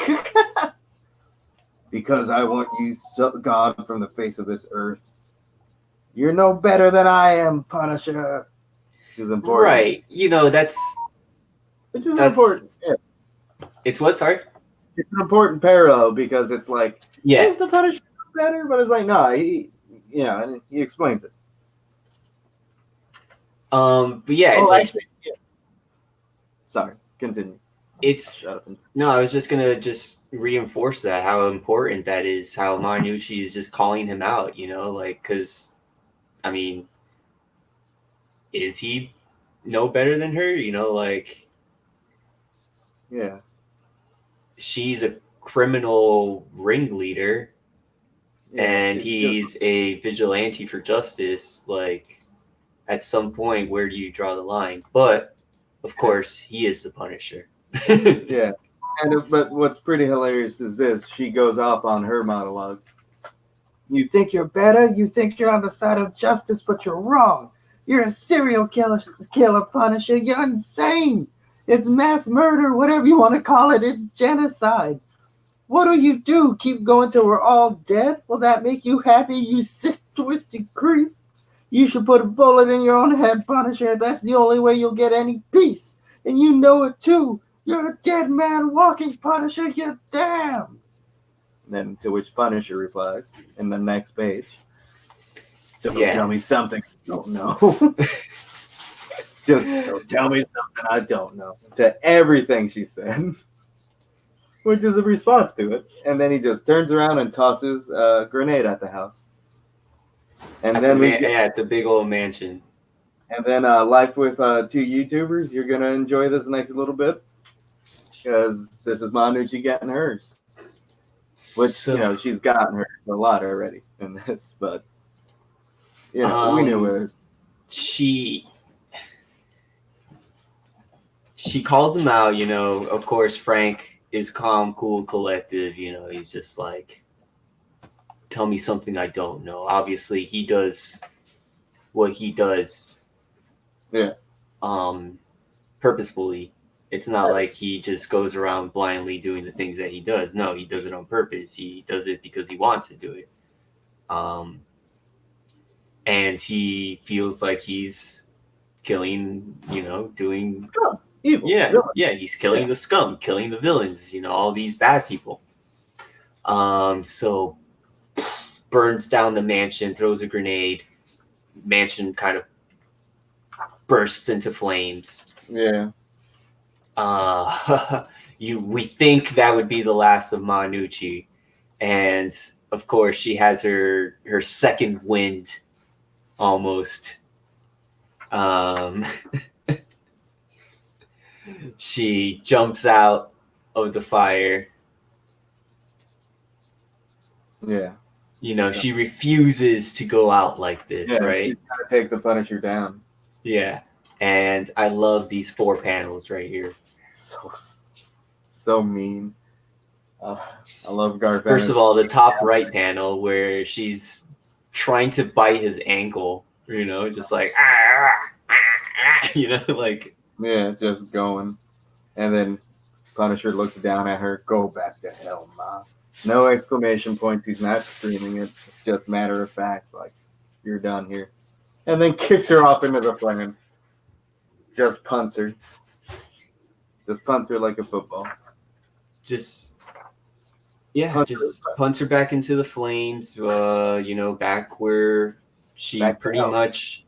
Because I want you gone from the face of this earth. You're no better than I am, Punisher. Which is important. Right. You know, that's important. Yeah. It's what, sorry? it's an important parallel because it's like, Yeah. is the Punisher better? But it's like, no, he explains it. But yeah, Oh, like actually, yeah. Sorry, continue. it's no, I was just gonna just reinforce that how important that is. How Manucci is just calling him out, like because I mean, is he no better than her? Like yeah, she's a criminal ringleader and he's a vigilante for justice. Like at some point, where do you draw the line? But of course, he is the Punisher. yeah. But what's pretty hilarious is this: she goes off on her monologue. You think you're better? You think you're on the side of justice, but you're wrong. You're a serial killer Punisher. You're insane. It's mass murder, whatever you want to call it. It's genocide. What do? Keep going till we're all dead? Will that make you happy, you sick, twisted creep? You should put a bullet in your own head, Punisher. That's the only way you'll get any peace. And you know it too. You're a dead man walking, Punisher. You're damned. Then to which Punisher replies in the next page. So tell me something I don't know. Just tell me something I don't know. To everything she said. Which is a response to it. And then he just turns around and tosses a grenade at the house. And then at the big old mansion. And then life with two YouTubers, you're going to enjoy this next little bit. Because this is Manucci getting hers. Which, she's gotten hers a lot already in this. But, we knew where she calls him out, of course, Frank is calm, cool, collective, he's just like, tell me something I don't know. Obviously, he does what he does purposefully. It's not like he just goes around blindly doing the things that he does. No, he does it on purpose. He does it because he wants to do it. And he feels like he's killing, doing scum. Evil. He's killing the scum, killing the villains, all these bad people. So burns down the mansion, throws a grenade, mansion kind of bursts into flames. Yeah. We think that would be the last of Manucci, and of course she has her second wind almost. She jumps out of the fire. Yeah. She refuses to go out like this, right? She's got to take the Punisher down. Yeah. And I love these 4 panels right here. So mean. I love Garth Ennis. First of all, the top right panel where she's trying to bite his ankle, just like, like. Yeah, just going. And then Punisher looks down at her, go back to hell, Ma. No exclamation points. He's not screaming it. It's just matter of fact, like, you're done here. And then kicks her off into the flame. Just punts her. Just punts her like a football. Just punts her back into the flames, back where she pretty much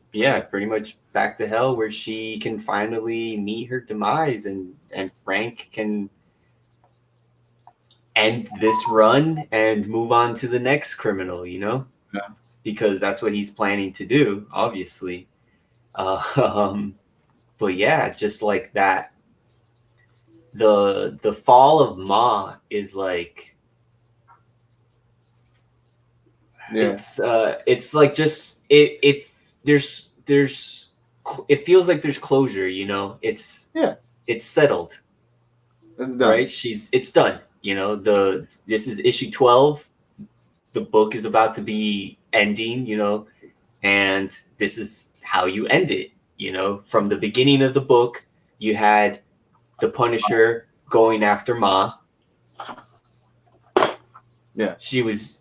back to hell, where she can finally meet her demise and Frank can end this run and move on to the next criminal, because that's what he's planning to do, obviously. But yeah, just like that. The fall of Ma is like, it's like just it feels like there's closure, it's settled. It's done. Right? It's done. This is issue 12. The book is about to be ending, and this is how you end it. From the beginning of the book, you had the Punisher going after Ma. Yeah. He was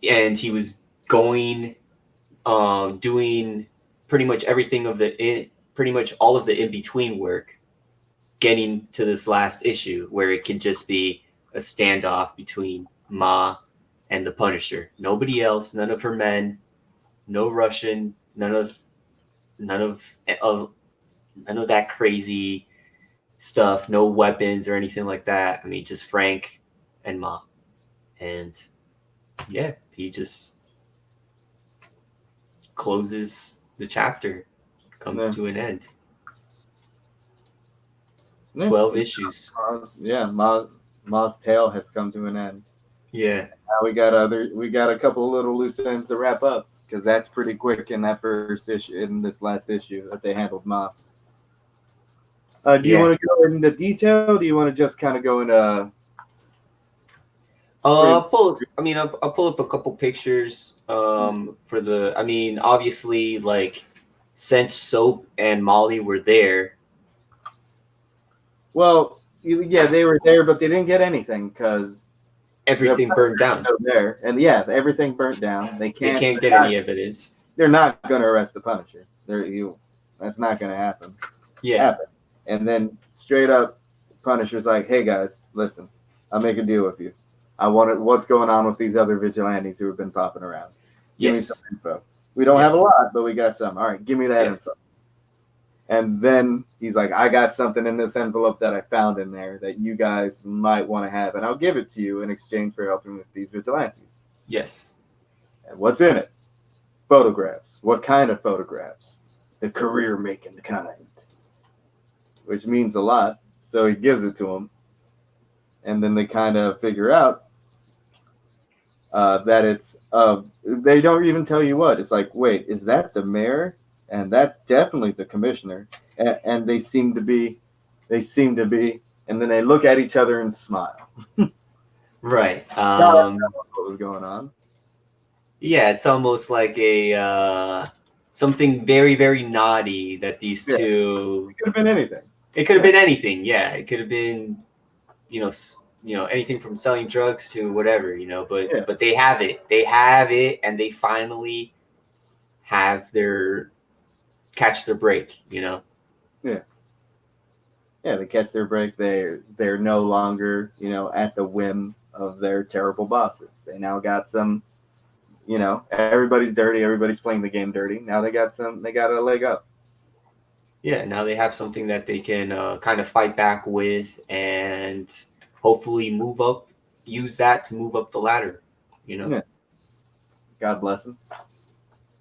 going, doing pretty much pretty much all of the in-between work, getting to this last issue where it can just be a standoff between Ma and the Punisher. Nobody else, none of her men, no Russian, none of that crazy stuff, no weapons or anything like that. I mean, just Frank and Ma. And yeah, he just closes the chapter, comes to an end. 12 issues. Ma's tale has come to an end. Yeah. Now we got a couple of little loose ends to wrap up, because that's pretty quick in that first issue, in this last issue that they handled Ma. Do you want to go into detail? Or do you want to just kind of go into? I'll pull up a couple pictures for the. I mean, obviously, like, since Soap and Molly were there. Well, yeah, they were there, but they didn't get anything because everything burned down. There, and everything burnt down. They can't get any evidence. They're not going to arrest the Punisher. That's not going to happen. Yeah. And then straight up, Punisher's like, "Hey guys, listen, I'll make a deal with you. I want what's going on with these other vigilantes who have been popping around. Give me some info. We don't have a lot, but we got some. All right, give me that info." And then he's like, "I got something in this envelope that I found in there that you guys might want to have, and I'll give it to you in exchange for helping with these vigilantes." Yes. And what's in it? Photographs. What kind of photographs? The career-making kind. Which means a lot. So he gives it to him. And then they kind of figure out that it's they don't even tell you what. It's like, wait, is that the mayor? And that's definitely the commissioner. And they seem to be. And then they look at each other and smile. Right. What was going on? Yeah, it's almost like a something very, very naughty that these two. It could have been anything. It could have been anything. Yeah, it could have been, anything from selling drugs to whatever, But they have it. They have it, and they finally have catch their break. Yeah. Yeah, they catch their break. They're no longer, at the whim of their terrible bosses. They now got some. Everybody's dirty. Everybody's playing the game dirty. Now they got a leg up. Yeah, now they have something that they can kind of fight back with and hopefully use that to move up the ladder, Yeah. God bless them.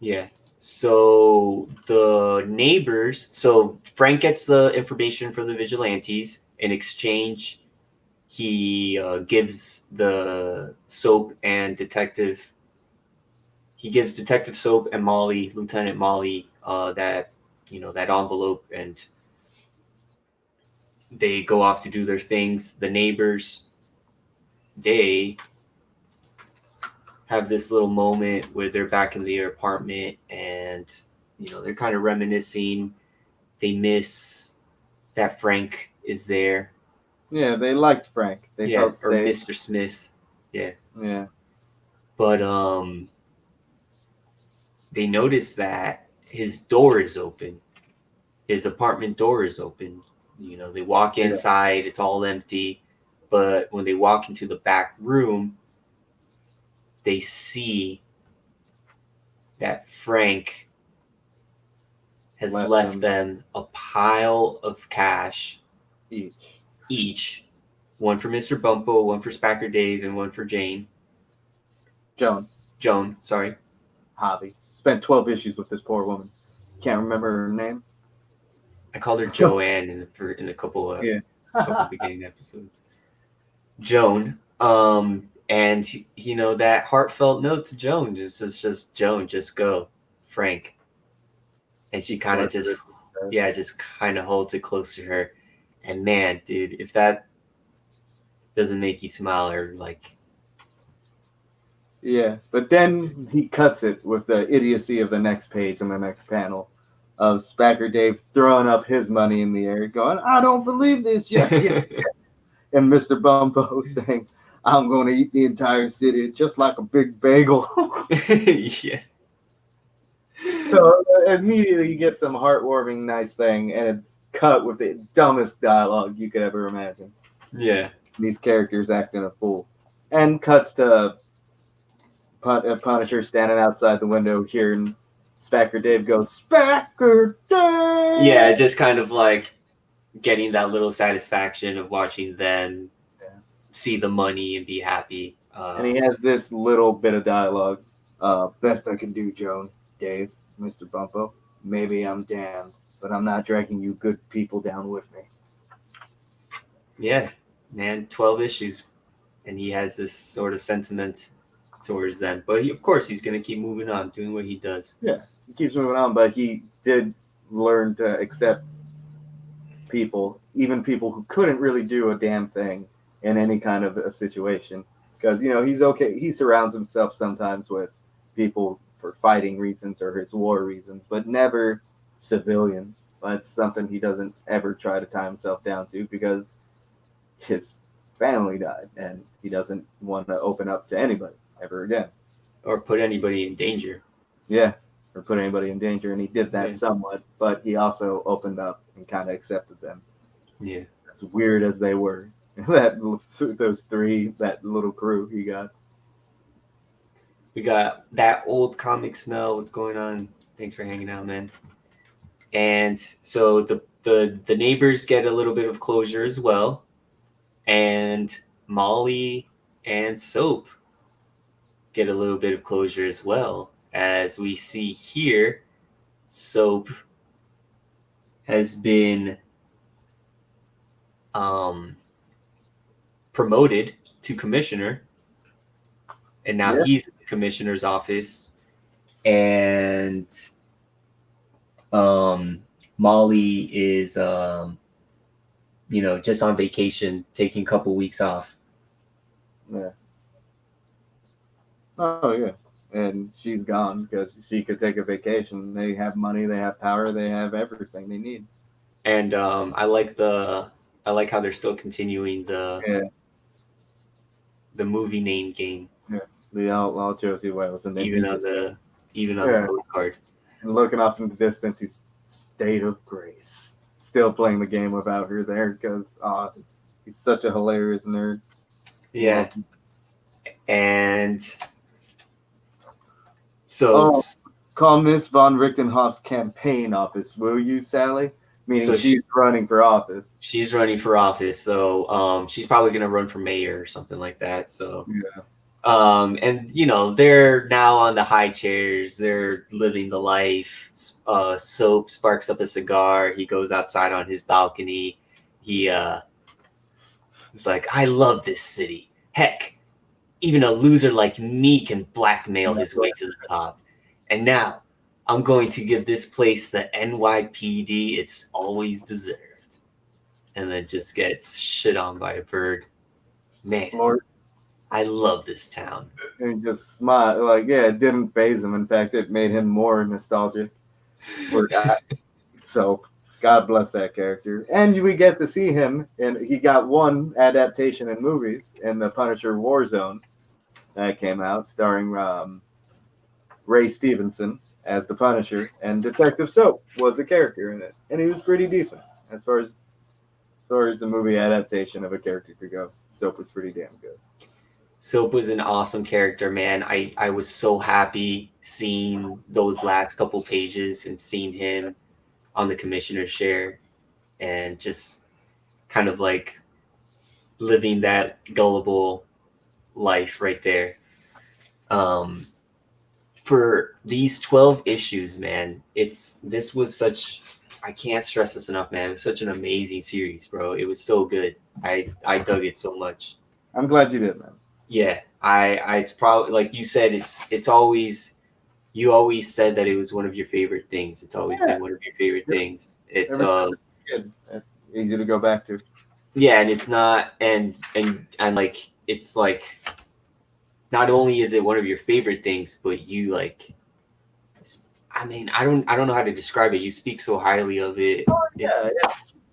Yeah. So the neighbors, Frank gets the information from the vigilantes. In exchange, he gives the Soap and Detective Soap and Molly, Lieutenant Molly, that envelope, and they go off to do their things. The neighbors, they have this little moment where they're back in their apartment and, they're kind of reminiscing. They miss that Frank is there. Yeah, they liked Frank. They felt safe. Or Mr. Smith. Yeah. Yeah. But they notice that his door is open. His apartment door is open. They walk inside, it's all empty. But when they walk into the back room, they see that Frank has left them a pile of cash each. One for Mr. Bumpo, one for Spacker Dave, and one for Joan, sorry. Javi. Spent 12 issues with this poor woman. Can't remember her name. I called her Joanne in a couple of beginning episodes. Joan. And that heartfelt note to Joan just Joan, just go, Frank. And she kind of just kind of holds it close to her. And man, dude, if that doesn't make you smile or like. Yeah, but then he cuts it with the idiocy of the next page and the next panel of Spacker Dave throwing up his money in the air, going, "I don't believe this." Yes, yes, yes. And Mr. Bumpo saying, "I'm going to eat the entire city just like a big bagel." Yeah. So immediately you get some heartwarming, nice thing, and it's cut with the dumbest dialogue you could ever imagine. Yeah. these characters acting a fool. And cuts to Punisher standing outside the window hearing Spacker Dave go, Spacker Dave! Yeah, just kind of like getting that little satisfaction of watching them see the money and be happy. And he has this little bit of dialogue. Best I can do, Joan, Dave, Mr. Bumpo. Maybe I'm damned, but I'm not dragging you good people down with me. Yeah, man, 12 issues. And he has this sort of sentiment towards them. But of course, he's going to keep moving on, doing what he does. Yeah, he keeps moving on, but he did learn to accept people, even people who couldn't really do a damn thing in any kind of a situation. Because, he's okay. He surrounds himself sometimes with people for fighting reasons or his war reasons, but never civilians. That's something he doesn't ever try to tie himself down to because his family died and he doesn't want to open up to anybody ever again. Or put anybody in danger. Yeah, or put anybody in danger. And he did that somewhat, but he also opened up and kind of accepted them. Yeah. As weird as they were. Those three, that little crew he got. We got that old comic smell. What's going on? Thanks for hanging out, man. And so the neighbors get a little bit of closure as well. And Molly and Soap get a little bit of closure as well. As we see here, Soap has been promoted to commissioner, and now he's in the commissioner's office, and Molly is just on vacation, taking a couple weeks off. Yeah. Oh yeah, and she's gone because she could take a vacation. They have money, they have power, they have everything they need. And I like how they're still continuing the movie name game. Yeah, the Outlaw Josie Wales, and even on the postcard. And looking off in the distance, he's State of Grace, still playing the game without her there because he's such a hilarious nerd. Yeah, and so call Miss von Richtenhoff's campaign office, will you, Sally? Meaning so she's running for office. She's running for office, so she's probably going to run for mayor or something like that. So, and they're now on the high chairs. They're living the life. Soap sparks up a cigar. He goes outside on his balcony. He's like, I love this city. Heck, even a loser like me can blackmail his way to the top. And now I'm going to give this place the NYPD it's always deserved. And then just gets shit on by a bird. Man, I love this town. And he just smiled. It didn't faze him. In fact, it made him more nostalgic. So, God bless that character. And we get to see him, and he got one adaptation in movies in the Punisher Warzone that came out, starring Ray Stevenson as the Punisher, and Detective Soap was a character in it, and he was pretty decent as far as the movie adaptation of a character could go. Soap was pretty damn good. Soap was an awesome character, man. I was so happy seeing those last couple pages and seeing him on the commissioner's chair and just kind of like living that gullible life right there. For these 12 issues, man, this was such, I can't stress this enough, man. It was such an amazing series, bro. It was so good. I dug it so much. I'm glad you did, man. Yeah, it's probably like you said. It's always, you always said that it was one of your favorite things. It's always been one of your favorite things. It's good, easy to go back to. Yeah, and it's not, and like it's like, not only is it one of your favorite things, but you like, I mean, I don't know how to describe it. You speak so highly of it. Oh, yeah,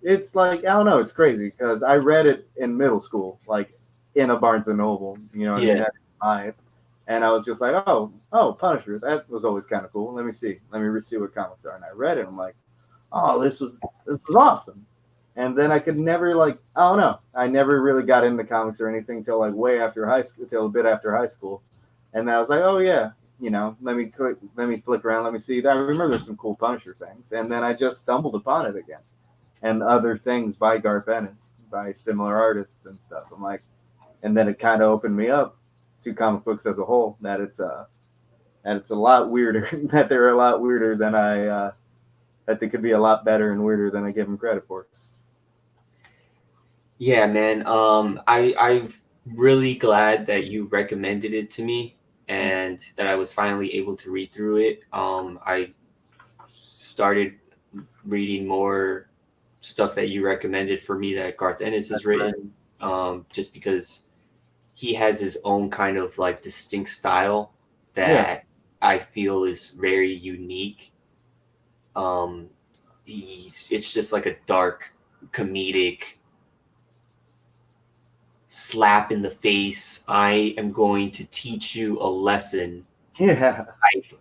it's like, I don't know. It's crazy because I read it in middle school, like in a Barnes and Noble, and I was just like, oh, Punisher. That was always kind of cool. Let me see what comics are. And I read it. And I'm like, oh, this was awesome. And then I could never like, I don't know, I never really got into comics or anything till like way after high school, till a bit after high school. And then I was like, oh yeah, you know, let me flick around, let me see. I remember there's some cool Punisher things, and then I just stumbled upon it again, and other things by Garth Ennis, by similar artists and stuff. I'm like, and then it kind of opened me up to comic books as a whole. That it's a lot weirder. That they're a lot weirder than that they could be a lot better and weirder than I give them credit for. Yeah, man. I'm really glad that you recommended it to me and that I was finally able to read through it. I started reading more stuff that you recommended for me that Garth Ennis has written, just because he has his own kind of like distinct style that I feel is very unique. It's just like a dark comedic slap in the face, I am going to teach you a lesson type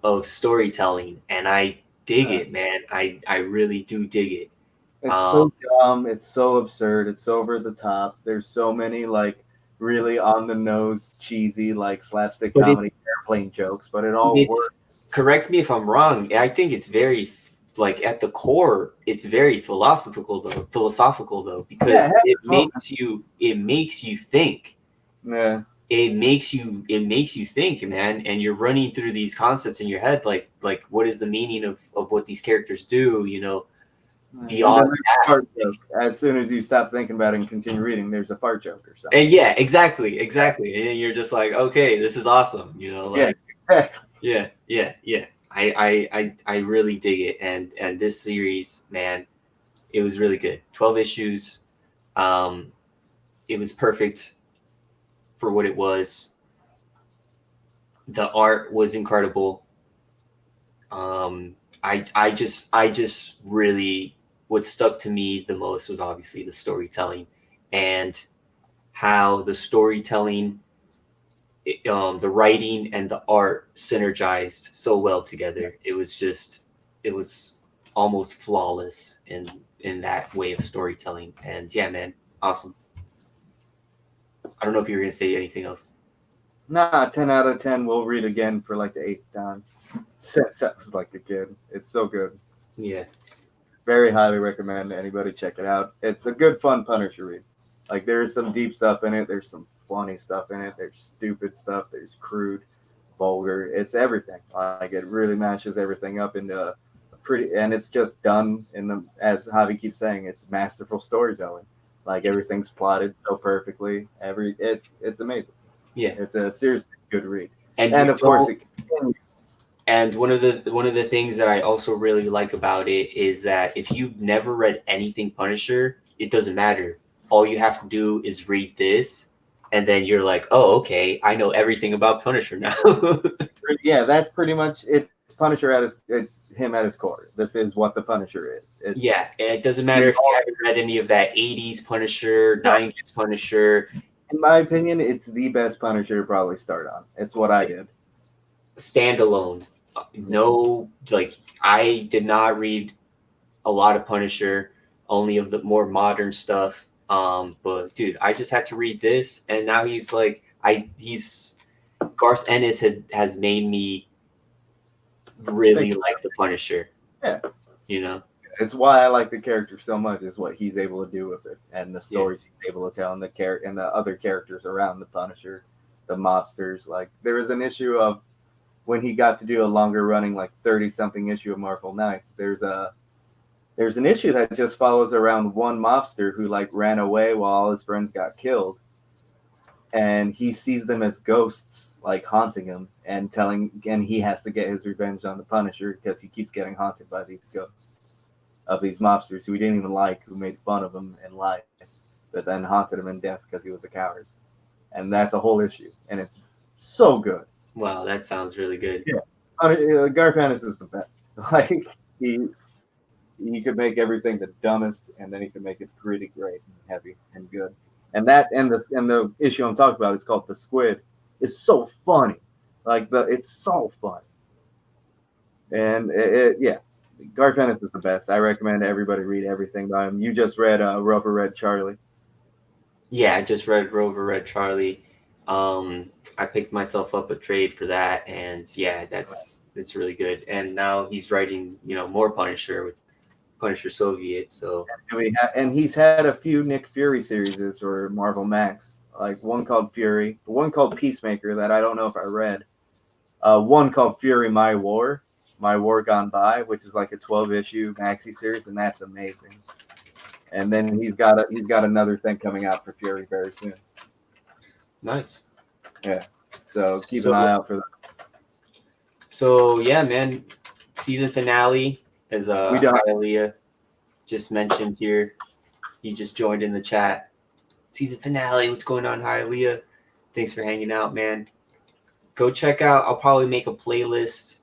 of storytelling, and I dig it, man. I really do dig it. It's so dumb, it's so absurd, it's over the top. There's so many like really on the nose cheesy like slapstick comedy airplane jokes, but it all works. Correct me if I'm wrong. I think it's very like at the core, it's very philosophical though, because it makes you think. Yeah. It makes you think, man, and you're running through these concepts in your head, like what is the meaning of what these characters do, you know, beyond that. As soon as you stop thinking about it and continue reading, there's a fart joke or something. And yeah, exactly. And you're just like, okay, this is awesome, you know, like yeah. I really dig it, and this series, man, it was really good. 12 issues. It was perfect for what it was. The art was incredible. I just really, what stuck to me the most was obviously the storytelling, and how the storytelling, the writing and the art synergized so well together. It was almost flawless in that way of storytelling. And yeah, man, awesome. I don't know if you were gonna say anything else. Nah, 10 out of 10. We'll read again for like the 8th time. Since that was like a kid. It's so good. Yeah. Very highly recommend anybody check it out. It's a good, fun Punisher read. Like there's some deep stuff in it. There's some funny stuff in it. There's stupid stuff. There's crude, vulgar. It's everything. Like it really mashes everything up into a pretty, and it's just done in the, as Javi keeps saying, it's masterful storytelling. Like everything's plotted so perfectly. It's amazing. Yeah, it's a seriously good read. And of course it continues. And one of the things that I also really like about it is that if you've never read anything Punisher, it doesn't matter. All you have to do is read this, and then you're like, oh, okay, I know everything about Punisher now. Yeah, that's pretty much it. Punisher it's him at his core. This is what the Punisher is. Yeah, it doesn't matter if you haven't read any of that 80s Punisher, 90s Punisher. In my opinion, it's the best Punisher to probably start on. It's what I did. Standalone. No, like I did not read a lot of Punisher, only of the more modern stuff. But dude, I just had to read this, and now he's Garth Ennis has made me really like the Punisher. Yeah, you know, it's why I like the character so much. Is what he's able to do with it, and the stories he's able to tell, and the other characters around the Punisher, the mobsters. Like there was an issue of when he got to do a longer running, like 30-something issue of Marvel Knights. There's an issue that just follows around one mobster who like ran away while all his friends got killed. And he sees them as ghosts, like haunting him and he has to get his revenge on the Punisher because he keeps getting haunted by these ghosts of these mobsters who he didn't even like, who made fun of him in life, but then haunted him in death because he was a coward. And that's a whole issue. And it's so good. Wow, that sounds really good. Yeah. Garth Ennis is the best. Like he could make everything the dumbest, and then he could make it pretty great and heavy and good. And the issue I'm talking about is called The Squid. It's so funny. It's so funny. And Garth Ennis is the best. I recommend everybody read everything by him. You just read Rover Red Charlie. Yeah, I just read Rover Red Charlie. I picked myself up a trade for that, and yeah, it's really good. And now he's writing, more Punisher with Punisher Soviet. So And he's had a few Nick Fury series for Marvel Max, like one called Fury, one called Peacemaker that I don't know if I read. One called Fury My War Gone By, which is like a 12-issue maxi series, and that's amazing. And then he's got another thing coming out for Fury very soon. Nice. Yeah. So keep an eye out for that. So yeah, man, season finale, as Hialeah just mentioned here. He just joined in the chat. Season finale, what's going on, Hialeah? Thanks for hanging out, man. Go check out. I'll probably make a playlist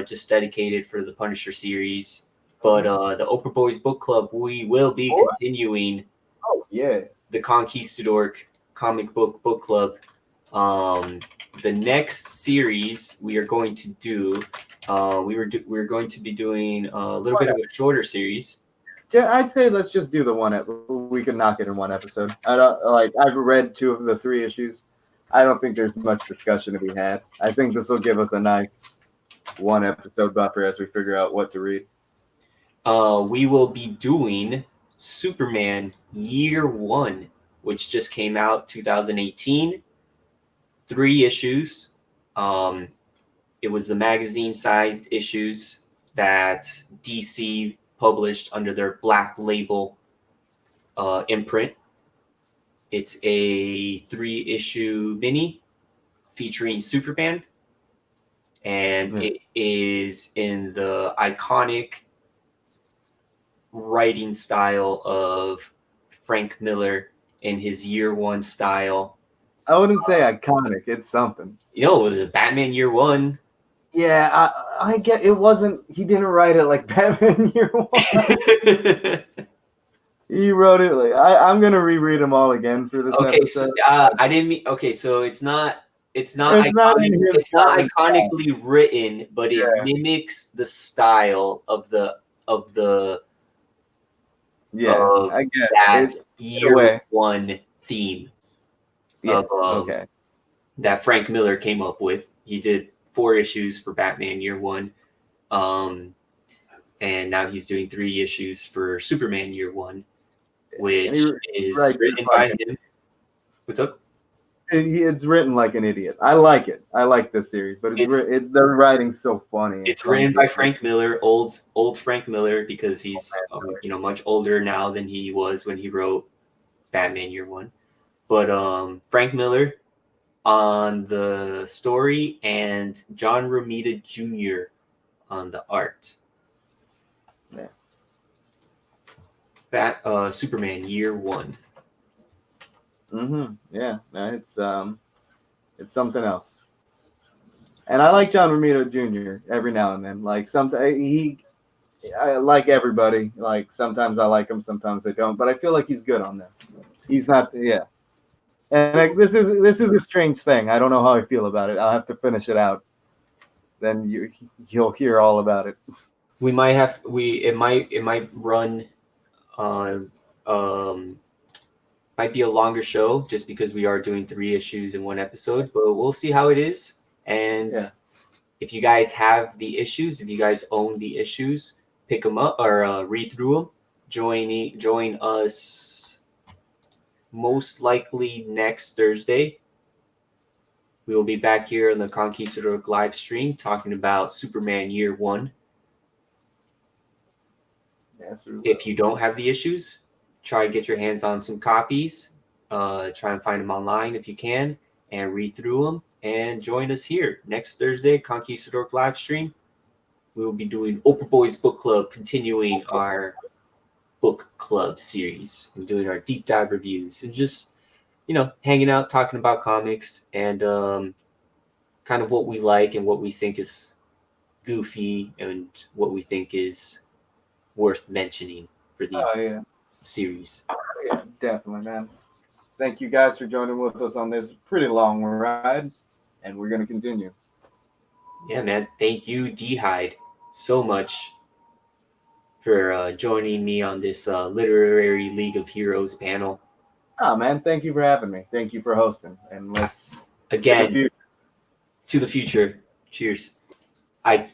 just dedicated for the Punisher series. But the Oprah Boys Book Club, we will be continuing. Oh yeah, the Conquistadork comic book club. The next series we are going to do, we're going to be doing a little bit of a shorter series. Yeah, I'd say let's just do the one. We can knock it in one episode. I've read 2 of the 3 issues. I don't think there's much discussion to be had. I think this will give us a nice 1 episode buffer as we figure out what to read. We will be doing Superman Year 1, which just came out 2018. 3 issues. It was the magazine-sized issues that DC published under their Black Label imprint. It's a 3-issue mini featuring Superman, and it is in the iconic writing style of Frank Miller in his Year 1 style. I wouldn't say iconic. It's something. The Batman Year 1. Yeah, I get it. Wasn't he didn't write it like Batman Year 1? He wrote it like I'm gonna reread them all again for this episode. I didn't mean. Okay, so it's not iconic. It's not iconically written, but it mimics the style of the. Yeah, I get that Year 1 theme. Yes, that Frank Miller came up with. He did 4 issues for Batman Year 1, and now he's doing 3 issues for Superman Year 1, which is written by him. What's up? It's written like an idiot. I like it. I like this series, but the writing's so funny. It's written by Frank Miller, old Frank Miller, because he's much older now than he was when he wrote Batman Year 1. But Frank Miller on the story and John Romita Jr. on the art. Yeah. Superman Year 1. Yeah, it's something else. And I like John Romita Jr. every now and then. Like sometimes I like everybody. Like sometimes I like him, sometimes I don't. But I feel like he's good on this. He's not. Yeah. And this is a strange thing. I don't know how I feel about it. I'll have to finish it out. Then you'll hear all about it. We might have it might run might be a longer show just because we are doing 3 issues in 1 episode, but we'll see how it is. And if you guys have the issues, if you guys own the issues, pick them up or read through them. Join us most likely next Thursday. We will be back here on the Conquistadork live stream talking about Superman Year 1. Yes, if you don't have the issues, try to get your hands on some copies. Try and find them online if you can and read through them. And join us here next Thursday, Conquistadork live stream. We will be doing Oprah Boys Book Club, continuing our book club series and doing our deep dive reviews and just hanging out, talking about comics and kind of what we like and what we think is goofy and what we think is worth mentioning for these series. Yeah, definitely, man. Thank you guys for joining with us on this pretty long ride, and we're going to continue. Yeah, man. Thank you, D-Heid, so much for joining me on this Literary League of Heroes panel. Oh man, thank you for having me. Thank you for hosting. And let's Again, to the future. Cheers. I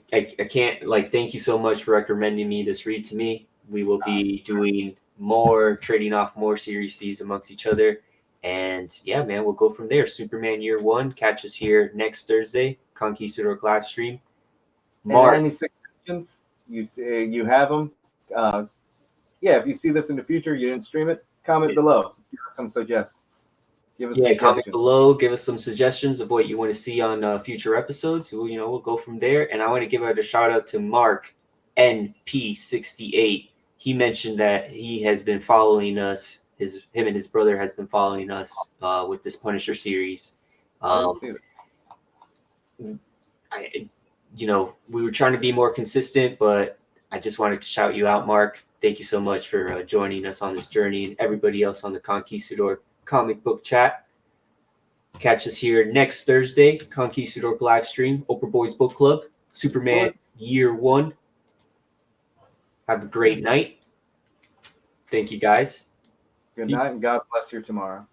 can't thank you so much for recommending me this read to me. We will be doing more, trading off more series amongst each other. And yeah, man, we'll go from there. Superman Year One. Catch us here next Thursday. Conquistadork live stream. Mark, any suggestions? You have them. Yeah, if you see this in the future, you didn't stream it, comment below. Give us some suggestions. Comment below. Give us some suggestions of what you want to see on future episodes. We'll go from there. And I want to give out a shout out to Mark NP68. He mentioned that he has been following us. Him and his brother has been following us with this Punisher series. We were trying to be more consistent, but I just wanted to shout you out, Mark. Thank you so much for joining us on this journey, and everybody else on the Conquistador comic book chat. Catch us here next Thursday, Conquistadork live stream, Oprah Boys Book Club, Superman Year One. Have a great night. Thank you, guys. Good night, and God bless you tomorrow.